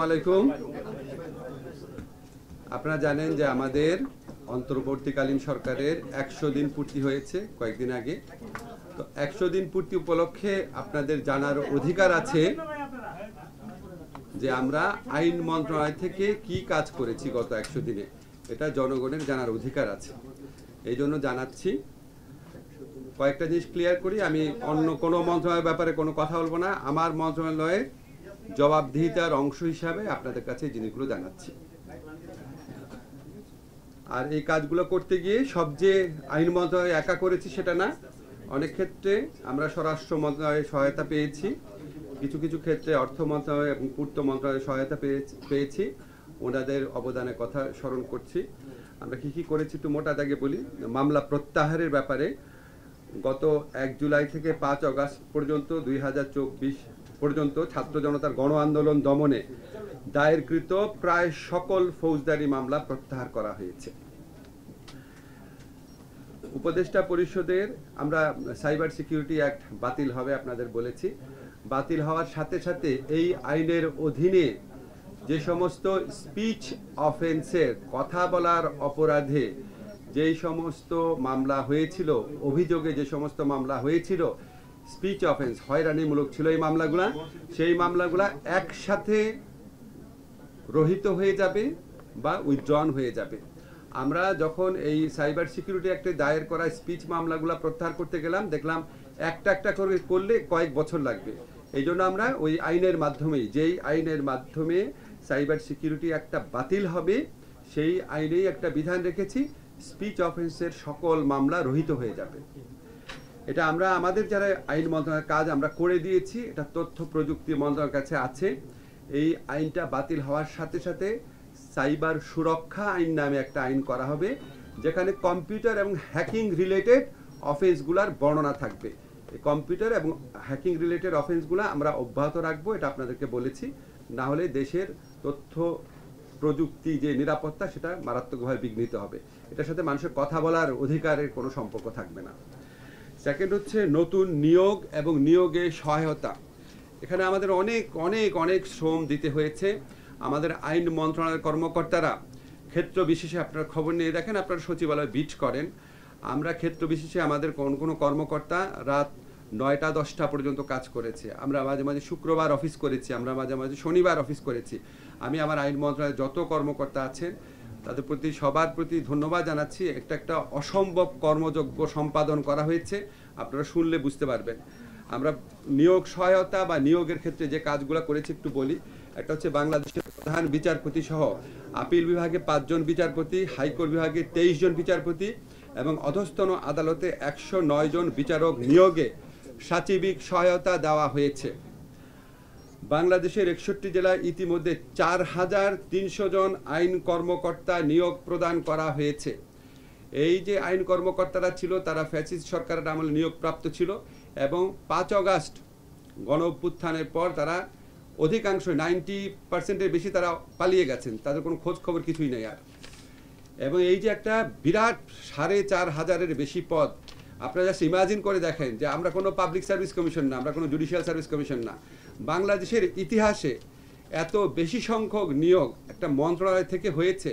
আলাইকুম। আপনারা জানেন যে আমাদের অন্তর্বর্তীকালীন সরকারের 100 দিন পূর্তি হয়েছে কয়েকদিন আগে। তো 100 দিন পূর্তি উপলক্ষে আপনাদের জানার অধিকার আছে যে আমরা আইন মন্ত্রণালয় থেকে কি কাজ করেছি গত 100 দিনে, এটা জনগণের জানার অধিকার আছে। এই জন্য জানাচ্ছি। কয়েকটা জিনিস ক্লিয়ার করি, আমি অন্য কোনো মন্ত্রণালয়ের ব্যাপারে কোনো কথা বলবো না। আমার মন্ত্রণালয়ের জবাবদিহিতার অংশ হিসাবে আপনাদের কাছে এই জিনিসগুলো জানাচ্ছি। আর এই কাজগুলো করতে গিয়ে সব যে আইন মন্ত্রণালয় একা করেছি সেটা না, অনেক ক্ষেত্রে আমরা স্বরাষ্ট্র মন্ত্রণালয়ের সহায়তা পেয়েছি, কিছু কিছু ক্ষেত্রে অর্থ মন্ত্রণালয় এবং পূর্ত মন্ত্রণালয়ের সহায়তা পেয়েছি। ওনাদের অবদানের কথা স্মরণ করছি। আমরা কি কি করেছি একটু মোটা দাগে বলি। মামলা প্রত্যাহারের ব্যাপারে গত 1 জুলাই থেকে 5 আগস্ট পর্যন্ত 2024 পর্যন্ত ছাত্র জনতার গণ আন্দোলন দমনে দায়েরকৃত প্রায় সকল ফৌজদারি মামলা প্রত্যাহার করা হয়েছে। উপদেষ্টা পরিষদের আমরা সাইবার সিকিউরিটি অ্যাক্ট বাতিল হবে আপনাদের বলেছি। বাতিল হওয়ার সাথে সাথে এই আইনের অধীনে যে সমস্ত স্পিচ অফেন্সের, কথা বলার অপরাধে যেই সমস্ত মামলা হয়েছিল, অভিযোগে যে সমস্ত মামলা হয়েছিল স্পিচ অফেন্স, হয়রানিমূলক ছিল এই মামলাগুলা, সেই মামলাগুলা একসাথে রহিত হয়ে যাবে বা উইথড্রন হয়ে যাবে। আমরা যখন এই সাইবার সিকিউরিটি অ্যাক্টে দায়ের করা স্পিচ মামলাগুলা প্রত্যাহার করতে গেলাম, দেখলাম একটা একটা করে করলে কয়েক বছর লাগবে। এই জন্য আমরা ওই আইনের মাধ্যমেই, যেই আইনের মাধ্যমে সাইবার সিকিউরিটি অ্যাক্টটা বাতিল হবে সেই আইনেই একটা বিধান রেখেছি, স্পিচ অফেন্সের সকল মামলা রহিত হয়ে যাবে। এটা আমরা আমাদের যারা আইন মন্ত্রণালয়ের কাজ আমরা করে দিয়েছি, এটা তথ্য প্রযুক্তি মন্ত্রণালয়ের কাছে আছে। এই আইনটা বাতিল হওয়ার সাথে সাথে সাইবার সুরক্ষা আইন নামে একটা আইন করা হবে, যেখানে কম্পিউটার এবং হ্যাকিং রিলেটেড অফেন্সগুলার বর্ণনা থাকবে। এই কম্পিউটার এবং হ্যাকিং রিলেটেড অফেন্সগুলো আমরা অব্যাহত রাখবো, এটা আপনাদেরকে বলেছি। না হলে দেশের তথ্য প্রযুক্তি যে নিরাপত্তা সেটা মারাত্মকভাবে বিঘ্নিত হবে। এটার সাথে মানুষের কথা বলার অধিকারের কোনো সম্পর্ক থাকবে না। সেকেন্ড হচ্ছে নতুন নিয়োগ এবং নিয়োগে সহায়তা। এখানে আমাদের অনেক অনেক অনেক শ্রম দিতে হয়েছে। আমাদের আইন মন্ত্রণালয়ের কর্মকর্তারা ক্ষেত্র বিশেষে, আপনারা খবর নিয়ে দেখেন, আপনারা সচিবালয় বিট করেন, আমরা ক্ষেত্র বিশেষে আমাদের কোনো কর্মকর্তা রাত 9টা-10টা পর্যন্ত কাজ করেছে। আমরা মাঝে মাঝে শুক্রবার অফিস করেছি, আমরা মাঝে মাঝে শনিবার অফিস করেছি। আমি আমার আইন মন্ত্রণালয়ের যত কর্মকর্তা আছেন তাদের প্রতি, সবার প্রতি ধন্যবাদ জানাচ্ছি। একটা অসম্ভব কর্মযজ্ঞ সম্পাদন করা হয়েছে, আপনারা শুনলে বুঝতে পারবেন। আমরা নিয়োগ সহায়তা বা নিয়োগের ক্ষেত্রে যে কাজগুলো করেছি একটু বলি। একটা হচ্ছে বাংলাদেশের প্রধান বিচারপতি সহ আপিল বিভাগে 5 জন বিচারপতি, হাইকোর্ট বিভাগে 23 জন বিচারপতি এবং অধস্তন আদালতে 109 জন বিচারক নিয়োগে সাচিবিক সহায়তা দেওয়া হয়েছে। বাংলাদেশের 61 জেলায় ইতিমধ্যে 4300 জন আইন কর্মকর্তা নিয়োগ প্রদান করা হয়েছে। এই যে আইন কর্মকর্তারা ছিল তারা ফ্যাসিস্ট সরকারের আমলে নিয়োগপ্রাপ্ত ছিল এবং 5 আগস্ট গণ অভ্যুত্থানের পর তারা অধিকাংশ 90%-এর বেশি তারা পালিয়ে গেছেন, তাদের কোনো খোঁজ খবর কিছুই নেই আর। এবং এই যে একটা বিরাট 4500-এর বেশি পদ, আপনারা জাস্ট ইমাজিন করে দেখেন যে আমরা কোনো পাবলিক সার্ভিস কমিশন না, আমরা কোনো জুডিশিয়াল সার্ভিস কমিশন না। বাংলাদেশের ইতিহাসে এত বেশি সংখ্যক নিয়োগ একটা মন্ত্রণালয় থেকে হয়েছে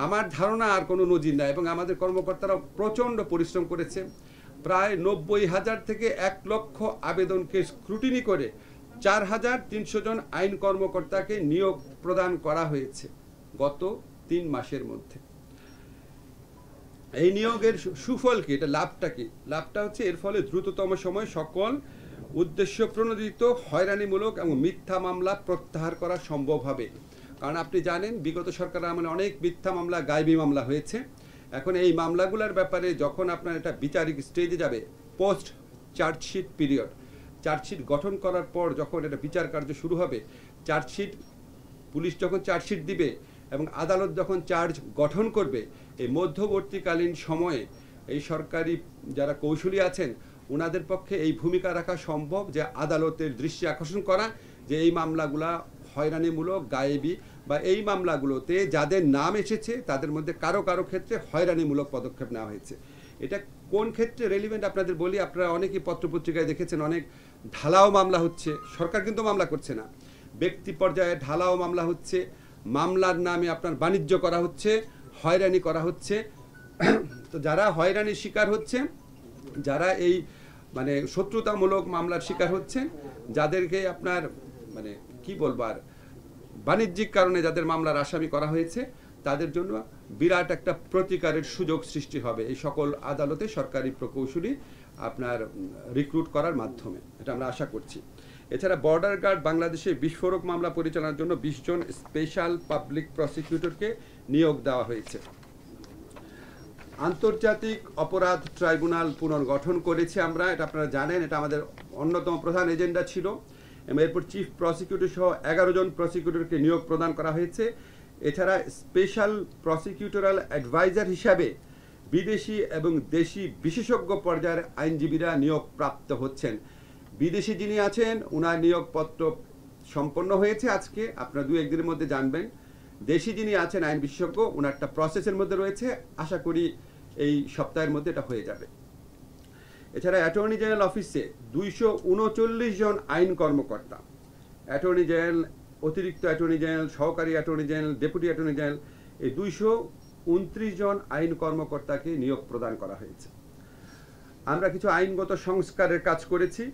আমার ধারণা আর কোনো নজির নাই। এবং আমাদের কর্মকর্তারা প্রচণ্ড পরিশ্রম করেছে। প্রায় 90,000 থেকে 1 লক্ষ আবেদনকে স্ক্রুটিনি করে 4300 জন আইন কর্মকর্তাকে নিয়োগ প্রদান করা হয়েছে গত 3 মাসের মধ্যে। এই নিয়োগের সুফল কি, এটা লাভটা কি? লাভটা হচ্ছে এর ফলে দ্রুততম সময় সকল উদ্দেশ্য প্রণোদিত হয়রানিমূলক এবং মিথ্যা মামলা প্রত্যাহার করা সম্ভব হবে। কারণ আপনি জানেন বিগত সরকারের আমলে অনেক মিথ্যা মামলা, গায়েবী মামলা হয়েছে। এখন এই মামলাগুলোর ব্যাপারে যখন আপনার এটা বিচারিক স্টেজে যাবে, পোস্ট চার্জশিট পিরিয়ড, চার্জশিট গঠন করার পর যখন এটা বিচার কার্য শুরু হবে, চার্জশিট পুলিশ যখন চার্জশিট দিবে এবং আদালত যখন চার্জ গঠন করবে, এই মধ্যবর্তীকালীন সময়ে এই সরকারি যারা কৌশলী আছেন ওনাদের পক্ষে এই ভূমিকা রাখা সম্ভব যে আদালতের দৃষ্টি আকর্ষণ করা যে এই মামলাগুলা হয়রানিমূলক, গায়েবী বা এই মামলাগুলোতে যাদের নাম এসেছে তাদের মধ্যে কারো কারো ক্ষেত্রে হয়রানিমূলক পদক্ষেপ নেওয়া হয়েছে। এটা কোন ক্ষেত্রে রেলিভেন্ট আপনাদের বলি, আপনারা অনেকেই পত্রপত্রিকায় দেখেছেন অনেক ঢালাও মামলা হচ্ছে, সরকার কিন্তু মামলা করছে না, ব্যক্তি পর্যায়ে ঢালাও মামলা হচ্ছে, মামলার নামে আপনার বাণিজ্য করা হচ্ছে, হয়রানি করা হচ্ছে। তো যারা হয়রানির শিকার হচ্ছে, যারা এই মানে শত্রুতামূলক মামলার শিকার হচ্ছেন, যাদেরকে আপনার মানে কি বলবো আর বাণিজ্যিক কারণে যাদের মামলার আসামি করা হয়েছে, তাদের জন্য বিরাট একটা প্রতিকারের সুযোগ সৃষ্টি হবে এই সকল আদালতে সরকারি প্রকৌশলী আপনার রিক্রুট করার মাধ্যমে, এটা আমরা আশা করছি। এছাড়া বর্ডার গার্ড বাংলাদেশে বিস্ফোরক মামলা পরিচালনার জন্য 20 জন স্পেশাল পাবলিক প্রসিকিউটরকে নিয়োগ দেওয়া হয়েছে। আন্তর্জাতিক অপরাধ ট্রাইব্যুনাল পুনর্গঠন করেছি আমরা, এটা আপনারা জানেন, এটা আমাদের অন্যতম প্রধান এজেন্ডা ছিল। এরপর চিফ প্রসিকিউটর সহ 11 জন প্রসিকিউটরকে নিয়োগ প্রদান করা হয়েছে। এছাড়া স্পেশাল প্রসিকিউটরাল অ্যাডভাইজার হিসাবে বিদেশি এবং দেশি বিশেষজ্ঞ পর্যায়ের আইনজীবীরা নিয়োগ প্রাপ্ত হচ্ছেন। বিদেশি যিনি আছেন ওনার নিয়োগপত্র সম্পন্ন হয়েছে আজকে, আপনারা 2-1 দিনের মধ্যে জানবেন। দেশি যিনি আছেন আইন বিশেষজ্ঞ, ওনার একটা প্রসেসের মধ্যে রয়েছে, আশা করি এই সপ্তাহের মধ্যে এটা হয়ে যাবে। এছাড়া অ্যাটর্নি জেনারেল অফিসে 239 জন আইন কর্মকর্তা, অ্যাটর্নি জেনারেল, অতিরিক্ত অ্যাটর্নি জেনারেল, সহকারী attorney general, deputy attorney general, এই 229 জন আইন কর্মকর্তাকে নিয়োগ প্রদান করা হয়েছে। আমরা কিছু আইনগত সংস্কারের কাজ করেছি,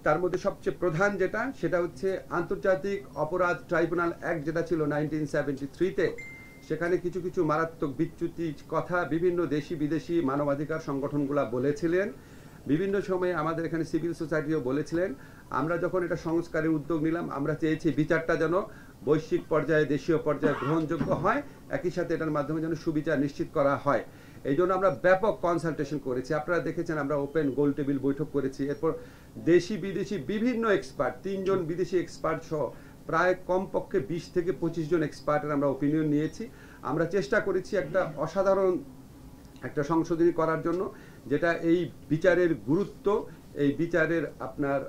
তার মধ্যে সবচেয়ে প্রধান যেটা, সেটা হচ্ছে আন্তর্জাতিক অপরাধ ট্রাইব্যুনাল অ্যাক্ট যেটা ছিল 1973-তে, সেখানে কিছু কিছু মারাত্মক বিচ্যুতি কথা বিভিন্ন দেশি বিদেশি মানবাধিকার সংগঠনগুলো বলেছিলেন। বিভিন্ন সময়ে আমাদের এখানে সিভিল সোসাইটিও বলেছিলেন। আমরা যখন এটা সংস্কারের উদ্যোগ নিলাম, আমরা চেয়েছি বিচারটা যেন বৈশ্বিক পর্যায়ে, দেশীয় পর্যায়ে গ্রহণযোগ্য হয়, একই সাথে এটার মাধ্যমে যেন সুবিচার নিশ্চিত করা হয়। এই জন্য আমরা ব্যাপক কনসালটেশন করেছি, আপনারা দেখেছেন আমরা ওপেন গোল টেবিল বৈঠক করেছি। এরপর দেশি বিদেশি বিভিন্ন এক্সপার্ট, 3 জন বিদেশি এক্সপার্ট সহ প্রায় কমপক্ষে 20 থেকে 25 জন এক্সপার্টের আমরা ওপিনিয়ন নিয়েছি। আমরা চেষ্টা করেছি একটা অসাধারণ একটা সংশোধনী করার জন্য, যেটা এই বিচারের গুরুত্ব, এই বিচারের আপনার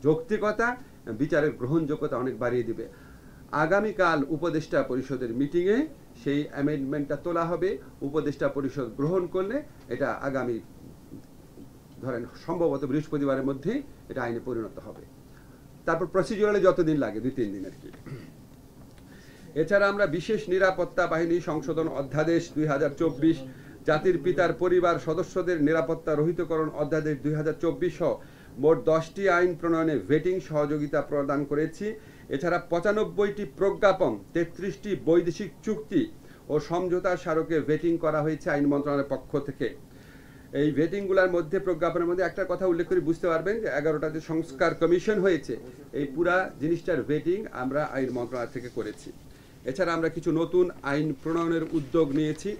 যৌক্তিকতা, বিচারের গ্রহণযোগ্যতা অনেক বাড়িয়ে দিবে। আগামীকাল উপদেষ্টা পরিষদের মিটিংয়ে সেই অ্যামেন্ডমেন্টটা তোলা হবে। উপদেষ্টা পরিষদ গ্রহণ করলে এটা আগামী ধরেন সম্ভবত বৃহস্পতিবারের মধ্যেই এটা আইনে পরিণত হবে। তারপর প্রসিডিউরালে যতদিন লাগে, 2-3 দিন আর কি। এছাড়া আমরা বিশেষ নিরাপত্তা বাহিনী সংশোধন অধ্যাদেশ 2024, জাতির পিতার পরিবার সদস্যদের নিরাপত্তা রহিতকরণ অধ্যাদেশ 2024 সহ মোট 10টি আইন প্রণয়নে ভেটিং সহযোগিতা প্রদান করেছি। এছাড়া 95টি প্রজ্ঞাপন, 33টি বৈদেশিক চুক্তি ও সমঝোতা স্মারকে ভেটিং করা হয়েছে আইন মন্ত্রণালয়ের পক্ষ থেকে। এই ভেটিংগুলোর মধ্যে, প্রজ্ঞাপনের মধ্যে একটা কথা উল্লেখ করে বুঝতে পারবেন যে 11টা যে সংস্কার কমিশন হয়েছে, এই পুরা জিনিসটার ভেটিং আমরা আইন মন্ত্রণালয় থেকে করেছি। এছাড়া আমরা কিছু নতুন আইন প্রণয়নের উদ্যোগ নিয়েছি।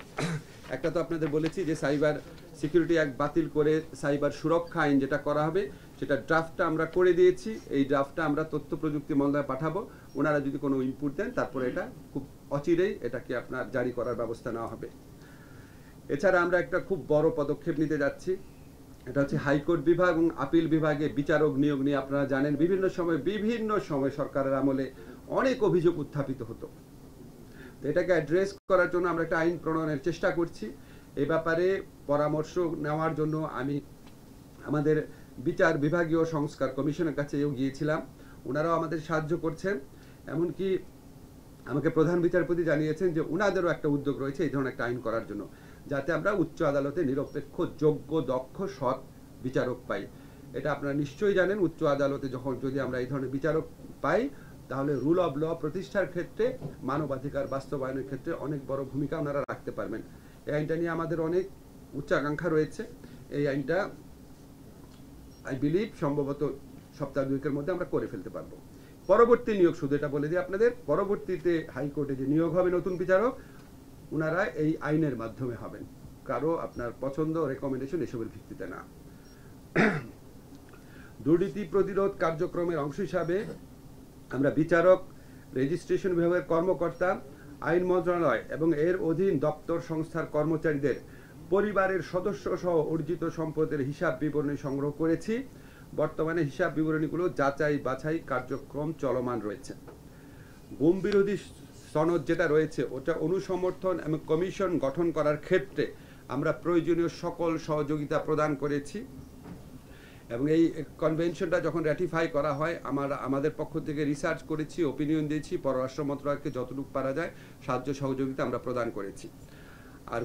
একটা তো আপনাদের বলেছি যে সাইবার সিকিউরিটি অ্যাক্ট বাতিল করে সাইবার সুরক্ষা আইন যেটা করা হবে, সেটা ড্রাফটটা আমরা করে দিয়েছি। এই ড্রাফটটা আমরা তথ্য প্রযুক্তি মন্ত্রণালয়ে পাঠাবো, ওনারা যদি কোনো ইনপুট দেন তারপরে এটা খুব অচিরেই এটাকে আপনার জারি করার ব্যবস্থা নেওয়া হবে। এছাড়া আমরা একটা খুব বড় পদক্ষেপ নিতে যাচ্ছি, এটা হচ্ছে হাইকোর্ট বিভাগ এবং আপিল বিভাগে বিচারক নিয়োগ নিয়ে। আপনারা জানেন বিভিন্ন সময় সরকারের আমলে অনেক অভিযোগ উত্থাপিত হতো, তো এটাকে অ্যাড্রেস করার জন্য আমরা একটা আইন প্রণয়নের চেষ্টা করছি। এই ব্যাপারে পরামর্শ নেওয়ার জন্য আমি আমাদের বিচার বিভাগীয় সংস্কার কমিশনের কাছেও গিয়েছিলাম, ওনারাও আমাদের সাহায্য করছেন। এমনকি আমাকে প্রধান বিচারপতি জানিয়েছেন যে ওনাদেরও একটা উদ্যোগ রয়েছে এই ধরনের একটা আইন করার জন্য, যাতে আমরা উচ্চ আদালতে নিরপেক্ষ, যোগ্য, দক্ষ, সৎ বিচারক পাই। এটা আপনারা নিশ্চয়ই জানেন, উচ্চ আদালতে যদি আমরা এই ধরনের বিচারক পাই, তাহলে রুল অব ল প্রতিষ্ঠার ক্ষেত্রে, মানবাধিকার বাস্তবায়নের ক্ষেত্রে অনেক বড় ভূমিকা ওনারা রাখতে পারবেন। এই আইনটা নিয়ে আমাদের অনেক উচ্চাকাঙ্ক্ষা রয়েছে। এই আইনটা আই বিলিভ সম্ভবত সপ্তাহ 2-এর মধ্যে আমরা করে ফেলতে পারবো। পরবর্তী নিয়োগ, শুধু এটা বলে দিই আপনাদের, পরবর্তীতে হাইকোর্টে যে নিয়োগ হবে নতুন বিচারক, ওনারা এই আইনের মাধ্যমে হবেন, কারো আপনার পছন্দ, রেকমেন্ডেশন এসবের ভিত্তিতে না। দুর্নীতি প্রতিরোধ কার্যক্রমের অংশ হিসাবে আমরা বিচারক, রেজিস্ট্রেশন বিভাগের কর্মকর্তা, আইন মন্ত্রণালয় এবং এর অধীন দপ্তর সংস্থার কর্মচারীদের পরিবারের সদস্য সহ অর্জিত সম্পদের হিসাব বিবরণী সংগ্রহ করেছি। বর্তমানে হিসাব বিবরণীগুলো যাচাই বাছাই কার্যক্রম চলমান রয়েছে। গুম বিরোধী সনদ যেটা রয়েছে, ওটা অনুসমর্থন এবং কমিশন গঠন করার ক্ষেত্রে আমরা প্রয়োজনীয় সকল সহযোগিতা প্রদান করেছি। এবং এই কনভেনশনটা যখন র্যাটিফাই করা হয় আমাদের পক্ষ থেকে রিসার্চ করেছি, ওপিনিয়ন দিয়েছি, পররাষ্ট্র মন্ত্রণালয়কে যতটুকু পারা যায় সাহায্য সহযোগিতা আমরা প্রদান করেছি। আর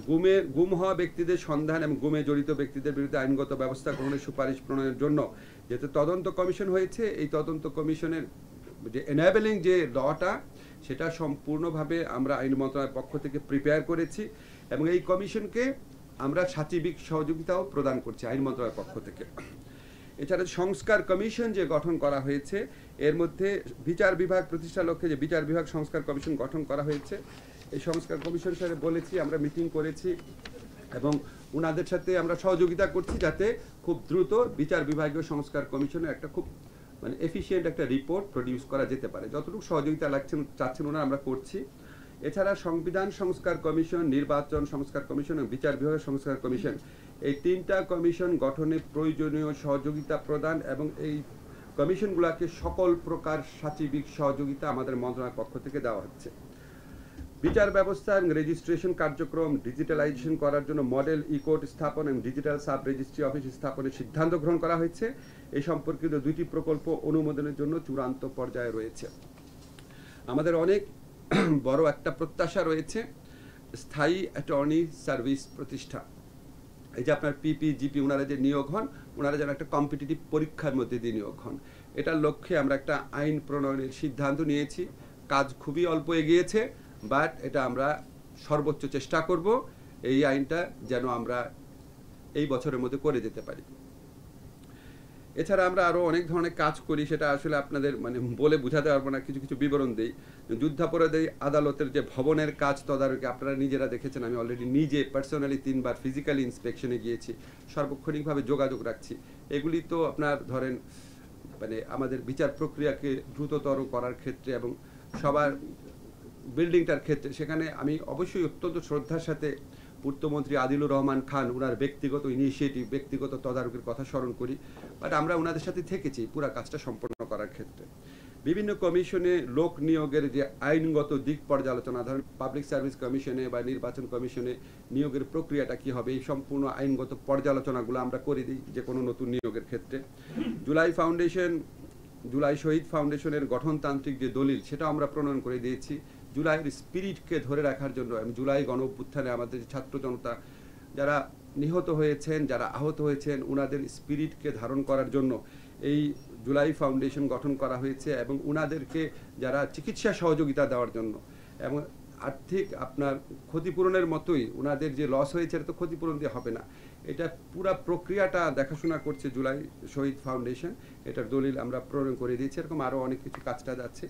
গুম হওয়া ব্যক্তিদের সন্ধান এবং গুমে জড়িত ব্যক্তিদের বিরুদ্ধে আইনগত ব্যবস্থা গ্রহণের সুপারিশ প্রণয়নের জন্য যেহেতু তদন্ত কমিশন হয়েছে, এই তদন্ত কমিশনের যে এনাবেলিং যে লটা সেটা সম্পূর্ণভাবে আমরা আইন মন্ত্রণালয়ের পক্ষ থেকে প্রিপেয়ার করেছি এবং এই কমিশনকে আমরা সাচিবিক সহযোগিতাও প্রদান করছি আইন মন্ত্রণালয়ের পক্ষ থেকে। এছাড়া সংস্কার কমিশন যে গঠন করা হয়েছে, এর মধ্যে বিচার বিভাগ প্রতিষ্ঠার লক্ষ্যে যে বিচার বিভাগ সংস্কার কমিশন গঠন করা হয়েছে, এই সংস্কার কমিশন সাথে বলেছি, আমরা মিটিং করেছি এবং ওনাদের সাথে আমরা সহযোগিতা করছি যাতে খুব দ্রুত বিচার বিভাগীয় সংস্কার কমিশনের একটা খুব এফিশিয়েন্ট একটা রিপোর্ট প্রডিউস করা যেতে পারে। যতটুকু সহযোগিতা চাচ্ছেন ওনারা আমরা করছি। এছাড়া সংবিধান সংস্কার কমিশন, নির্বাচন সংস্কার কমিশন এবং বিচার বিভাগীয় সংস্কার কমিশন, এই তিনটা কমিশন গঠনে প্রয়োজনীয় সহযোগিতা প্রদান এবং এই কমিশনগুলোকে সকল প্রকার সাচিবিক সহযোগিতা আমাদের মন্ত্রণালয়ের পক্ষ থেকে দেওয়া হচ্ছে। বিচার ব্যবস্থা এবং রেজিস্ট্রেশন কার্যক্রম ডিজিটালাইজেশন করার জন্য মডেল ই-কোর্ট স্থাপন এবং ডিজিটাল সাব রেজিস্ট্রি অফিস স্থাপনের সিদ্ধান্ত গ্রহণ করা হয়েছে। এই সম্পর্কিত 2টি প্রকল্প অনুমোদনের জন্য চূড়ান্ত পর্যায়ে রয়েছে। আমাদের অনেক বড় একটা প্রত্যাশা রয়েছে স্থায়ী অ্যাটর্নি সার্ভিস প্রতিষ্ঠা। এই যে আপনার পিপি-জিপি ওনারা যে নিয়োগ হন, ওনারা যেন একটা কম্পিটিটিভ পরীক্ষার মধ্যে দিয়ে নিয়োগ হন, এটার লক্ষ্যে আমরা একটা আইন প্রণয়নের সিদ্ধান্ত নিয়েছি। কাজ খুবই অল্প এগিয়েছে, বাট এটা আমরা সর্বোচ্চ চেষ্টা করব এই আইনটা যেন আমরা এই বছরের মধ্যে করে যেতে পারি। এছাড়া আমরা আরও অনেক ধরনের কাজ করি, সেটা আসলে আপনাদের বলে বোঝাতে পারবো না, কিছু কিছু বিবরণ দিই। যুদ্ধাপরাধী আদালতের যে ভবনের কাজ তদারকি আপনারা নিজেরা দেখেছেন, আমি অলরেডি নিজে পার্সোনালি 3 বার ফিজিক্যালি ইন্সপেকশনে গিয়েছি, সার্বক্ষণিকভাবে যোগাযোগ রাখছি। এগুলি তো আপনার ধরেন আমাদের বিচার প্রক্রিয়াকে দ্রুততর করার ক্ষেত্রে এবং সবার বিল্ডিংটার ক্ষেত্রে, সেখানে আমি অবশ্যই অত্যন্ত শ্রদ্ধার সাথে পূর্তমন্ত্রী আদিলুর রহমান খান ওনার ব্যক্তিগত ইনিশিয়েটিভ, ব্যক্তিগত তদারকির কথা স্মরণ করি, বাট আমরা ওনাদের সাথে থেকেছি পুরো কাজটা সম্পন্ন করার ক্ষেত্রে। বিভিন্ন কমিশনে লোক নিয়োগের যে আইনগত দিক পর্যালোচনা, ধরেন পাবলিক সার্ভিস কমিশনে বা নির্বাচন কমিশনে নিয়োগের প্রক্রিয়াটা কী হবে, এই সম্পূর্ণ আইনগত পর্যালোচনাগুলো আমরা করে দিই যে কোনো নতুন নিয়োগের ক্ষেত্রে। জুলাই শহীদ ফাউন্ডেশনের গঠনতান্ত্রিক যে দলিল, সেটা আমরা প্রণয়ন করে দিয়েছি জুলাইয়ের স্পিরিটকে ধরে রাখার জন্য। এবং জুলাই গণ অভ্যুত্থানে আমাদের ছাত্র জনতা যারা নিহত হয়েছেন, যারা আহত হয়েছেন, ওনাদের স্পিরিটকে ধারণ করার জন্য এই জুলাই ফাউন্ডেশন গঠন করা হয়েছে এবং ওনাদেরকে যারা চিকিৎসা সহযোগিতা দেওয়ার জন্য এবং আর্থিক আপনার ক্ষতিপূরণের মতোই ওনাদের যে লস হয়েছে এটা তো ক্ষতিপূরণ দিয়ে হবে না, এটা পুরা প্রক্রিয়াটা দেখাশোনা করছে জুলাই শহীদ ফাউন্ডেশন। এটার দলিল আমরা প্রণয়ন করে দিয়েছি। এরকম আরও অনেক কিছু কাজটা যাচ্ছে।